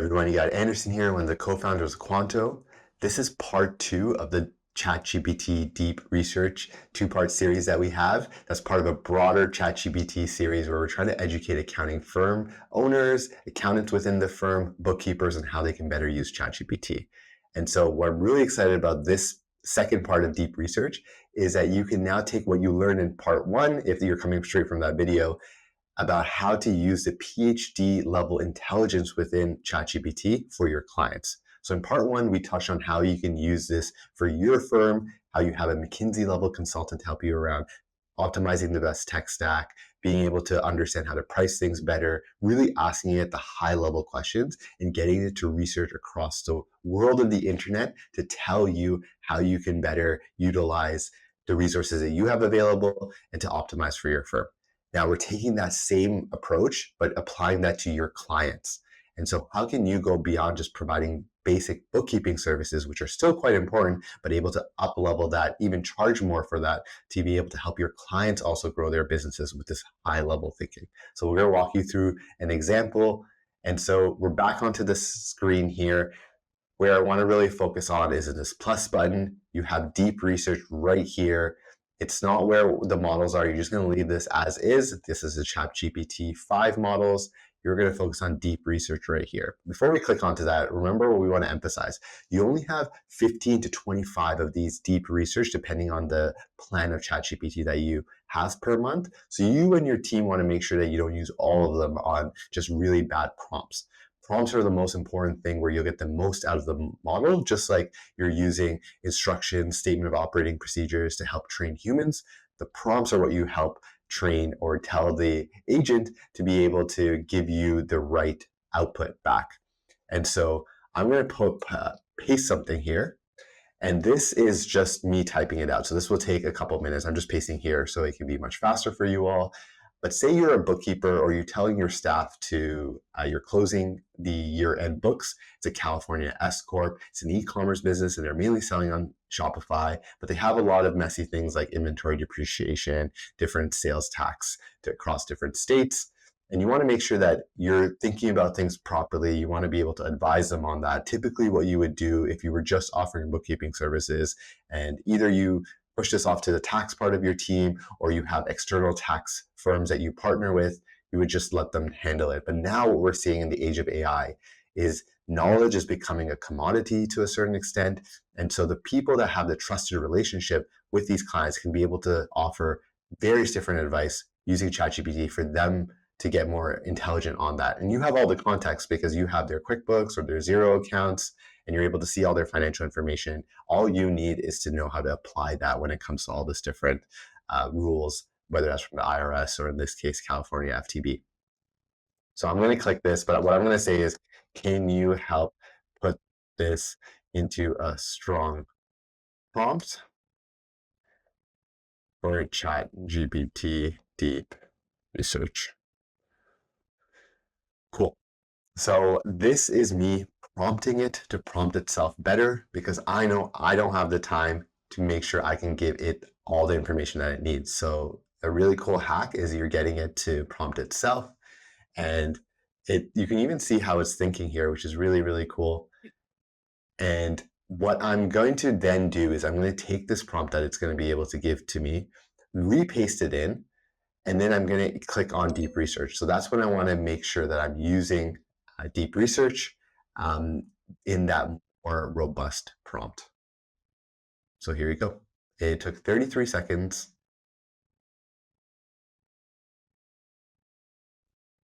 Everyone, you got Anderson here, one of the co-founders of Quanto. This is part 2 of the ChatGPT Deep Research 2-part series that we have. That's part of a broader ChatGPT series where we're trying to educate accounting firm owners, accountants within the firm, bookkeepers, and how they can better use ChatGPT. And so what I'm really excited about this second part of Deep Research is that you can now take what you learned in part 1, if you're coming straight from that video, about how to use the PhD level intelligence within ChatGPT for your clients. So in part 1, we touched on how you can use this for your firm, how you have a McKinsey level consultant help you around optimizing the best tech stack, being able to understand how to price things better, really asking it the high level questions and getting it to research across the world of the internet to tell you how you can better utilize the resources that you have available and to optimize for your firm. Now we're taking that same approach, but applying that to your clients. And so how can you go beyond just providing basic bookkeeping services, which are still quite important, but able to up level that, even charge more for that to be able to help your clients also grow their businesses with this high level thinking. So we're going to walk you through an example. And so we're back onto the screen here. Where I want to really focus on is in this plus button. You have deep research right here. It's not where the models are. You're just going to leave this as is. This is the ChatGPT 5 models. You're going to focus on deep research right here. Before we click onto that, remember what we want to emphasize. You only have 15 to 25 of these deep research, depending on the plan of ChatGPT that you have per month. So you and your team want to make sure that you don't use all of them on just really bad prompts. Prompts are the most important thing where you'll get the most out of the model, just like you're using instructions, statement of operating procedures to help train humans. The prompts are what you help train or tell the agent to be able to give you the right output back. And so I'm going to paste something here. And this is just me typing it out. So this will take a couple of minutes. I'm just pasting here so it can be much faster for you all. But say you're a bookkeeper or you're telling your staff to, you're closing the year-end books. It's a California S corp. It's an e-commerce business and they're mainly selling on Shopify, but they have a lot of messy things like inventory depreciation, different sales tax across different states. And you want to make sure that you're thinking about things properly. You want to be able to advise them on that. Typically what you would do if you were just offering bookkeeping services and either you push this off to the tax part of your team, or you have external tax firms that you partner with, you would just let them handle it. But now what we're seeing in the age of AI is knowledge is becoming a commodity to a certain extent. And so the people that have the trusted relationship with these clients can be able to offer various different advice using ChatGPT for them to get more intelligent on that. And you have all the context because you have their QuickBooks or their Xero accounts, and you're able to see all their financial information. All you need is to know how to apply that when it comes to all this different rules, whether that's from the IRS or in this case, California FTB. So I'm going to click this, but what I'm going to say is, can you help put this into a strong prompt for a ChatGPT Deep Research? Cool. So this is me prompting it to prompt itself better because I know I don't have the time to make sure I can give it all the information that it needs. So a really cool hack is you're getting it to prompt itself, and you can even see how it's thinking here, which is really, really cool. And what I'm going to then do is I'm going to take this prompt that it's going to be able to give to me, repaste it in, and then I'm going to click on deep research. So that's when I want to make sure that I'm using deep research in that more robust prompt. So here you go. It took 33 seconds.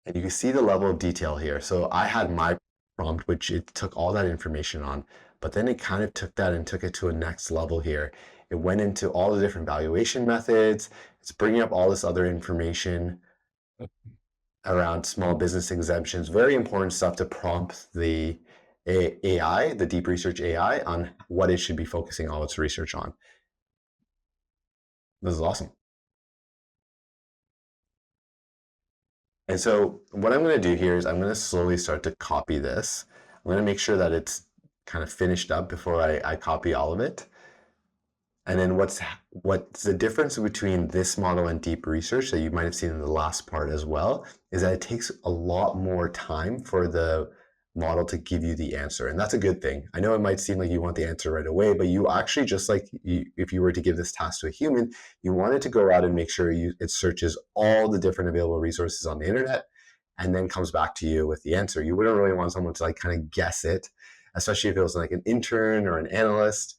And you can see the level of detail here. So I had my prompt, which it took all that information on, but then it kind of took that and took it to a next level here. It went into all the different valuation methods. It's bringing up all this other information around small business exemptions. Very important stuff to prompt the AI, the deep research AI, on what it should be focusing all its research on. This is awesome. And so what I'm going to do here is I'm going to slowly start to copy this. I'm going to make sure that it's kind of finished up before I copy all of it. And then what's the difference between this model and deep research that you might have seen in the last part as well, is that it takes a lot more time for the model to give you the answer. And that's a good thing. I know it might seem like you want the answer right away, but you actually, just like if you were to give this task to a human, you want it to go out and make sure it searches all the different available resources on the internet and then comes back to you with the answer. You wouldn't really want someone to like kind of guess it, especially if it was like an intern or an analyst.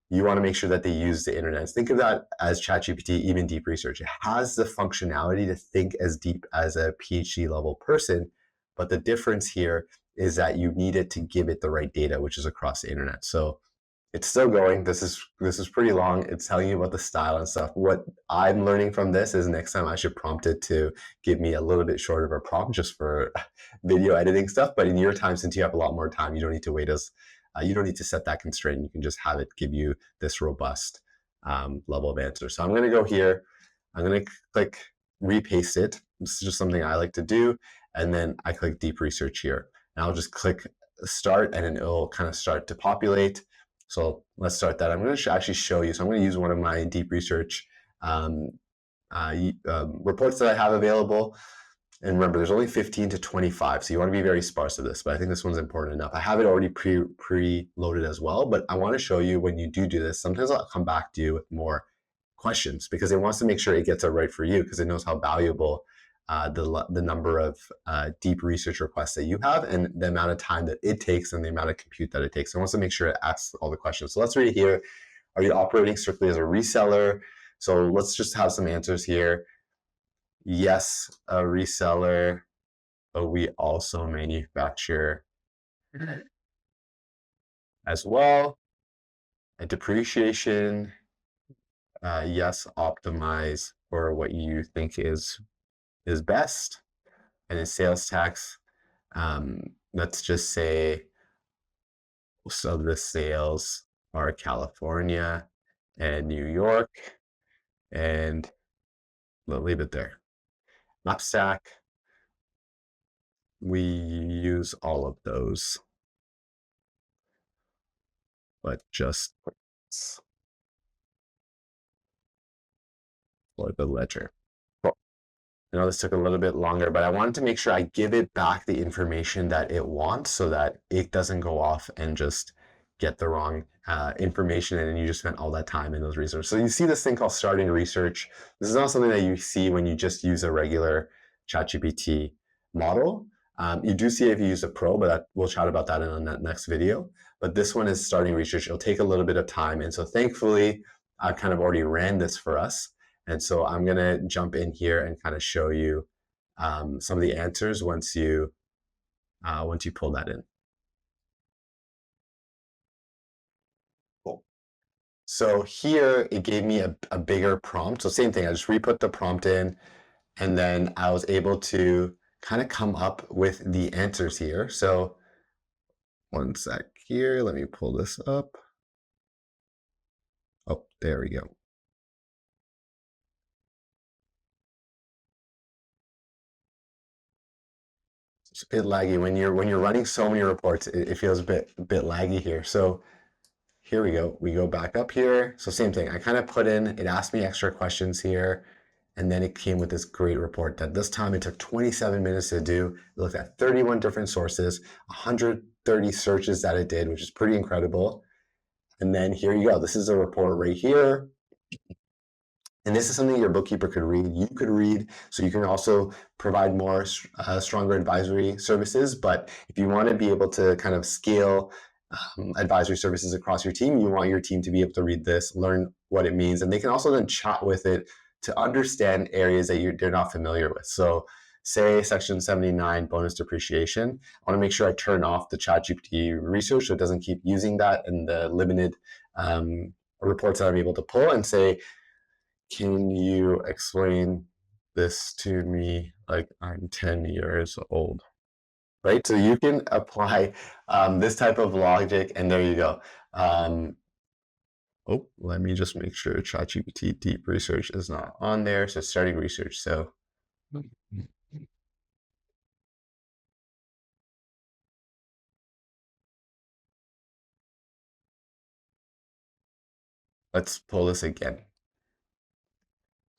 You want to make sure that they use the internet. Think of that as ChatGPT, even deep research. It has the functionality to think as deep as a PhD level person, but the difference here is that you need it to give it the right data, which is across the internet. So it's still going. This is pretty long. It's telling you about the style and stuff. What I'm learning from this is next time I should prompt it to give me a little bit shorter of a prompt just for video editing stuff. But in your time, since you have a lot more time, you don't need to wait as you don't need to set that constraint. You can just have it give you this robust level of answer. So I'm going to go here. I'm going to click repaste it. This is just something I like to do. And then I click deep research here. And I'll just click start and then it'll kind of start to populate. So let's start that. I'm going to actually show you. So I'm going to use one of my deep research reports that I have available. And remember, there's only 15 to 25, so you want to be very sparse with this, but I think this one's important enough. I have it already pre-loaded as well, but I want to show you when you do this, sometimes I'll come back to you with more questions because it wants to make sure it gets it right for you because it knows how valuable the number of deep research requests that you have and the amount of time that it takes and the amount of compute that it takes. So it wants to make sure it asks all the questions. So let's read here. Are you operating strictly as a reseller? So let's just have some answers here. Yes, a reseller, but we also manufacture as well. A depreciation, yes, optimize for what you think is best. And then sales tax, let's just say most of the sales are California and New York, and we'll leave it there. Map stack, we use all of those, but just for the ledger. Cool. I know this took a little bit longer, but I wanted to make sure I give it back the information that it wants so that it doesn't go off and just get the wrong information and then you just spent all that time in those resources. So you see this thing called starting research. This is not something that you see when you just use a regular ChatGPT model. You do see it if you use a pro, but we'll chat about that in the next video. But this one is starting research. It'll take a little bit of time. And so thankfully, I've kind of already ran this for us. And so I'm going to jump in here and kind of show you some of the answers once you pull that in. Cool. So here it gave me a bigger prompt. So same thing, I just re-put the prompt in and then I was able to kind of come up with the answers here. So one sec here, let me pull this up. Oh, there we go. It's a bit laggy when you're running so many reports. It feels a bit laggy here. So here we go. We go back up here. So same thing. I kind of put in. It asked me extra questions here, and then it came with this great report that this time it took 27 minutes to do. It looked at 31 different sources, 130 searches that it did, which is pretty incredible. And then here you go. This is a report right here. And this is something your bookkeeper could read. You could read, so you can also provide more stronger advisory services. But if you want to be able to kind of scale advisory services across your team, you want your team to be able to read this, learn what it means, and they can also then chat with it to understand areas that they're not familiar with. So say section 79, bonus depreciation, I want to make sure I turn off the ChatGPT research so it doesn't keep using that in the limited reports that I'm able to pull, and say, can you explain this to me like I'm 10 years old? Right? So you can apply this type of logic, and there you go. Oh, let me just make sure ChatGPT Deep Research is not on there. So starting research. So let's pull this again.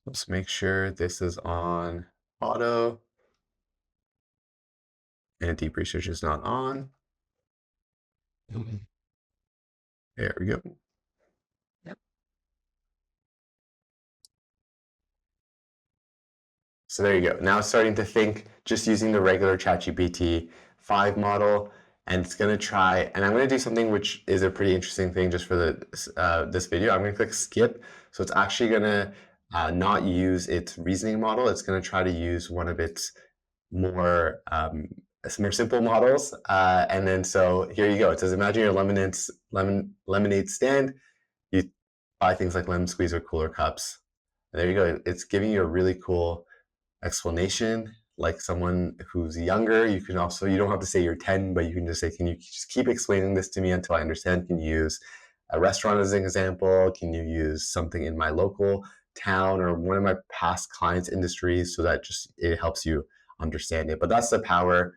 Let's make sure this is on auto and deep research is not on. There we go. So there you go. Now it's starting to think just using the regular ChatGPT 5 model, and it's going to try, and I'm going to do something which is a pretty interesting thing just for this video. I'm going to click skip. So it's actually going to not use its reasoning model. It's going to try to use one of its more simple models. And then so here you go. It says, imagine your lemonade stand. You buy things like lemon squeeze or cooler cups. And there you go. It's giving you a really cool explanation, like someone who's younger. You can also, you don't have to say you're 10, but you can just say, can you just keep explaining this to me until I understand? Can you use a restaurant as an example? Can you use something in my local town or one of my past clients' industries, so that just it helps you understand it? But that's the power.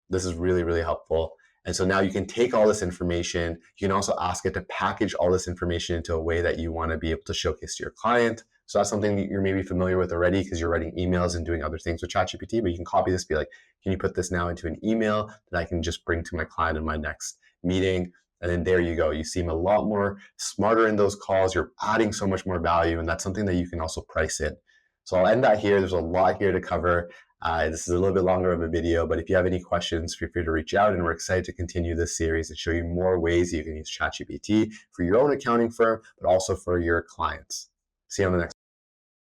This is really, really helpful. And so now you can take all this information. You can also ask it to package all this information into a way that you want to be able to showcase to your client. So that's something that you're maybe familiar with already because you're writing emails and doing other things with ChatGPT, but you can copy this, be like, can you put this now into an email that I can just bring to my client in my next meeting? And then there you go. You seem a lot more smarter in those calls. You're adding so much more value, and that's something that you can also price in. So I'll end that here. There's a lot here to cover. This is a little bit longer of a video, but if you have any questions, feel free to reach out, and we're excited to continue this series and show you more ways you can use ChatGPT for your own accounting firm, but also for your clients. See you on the next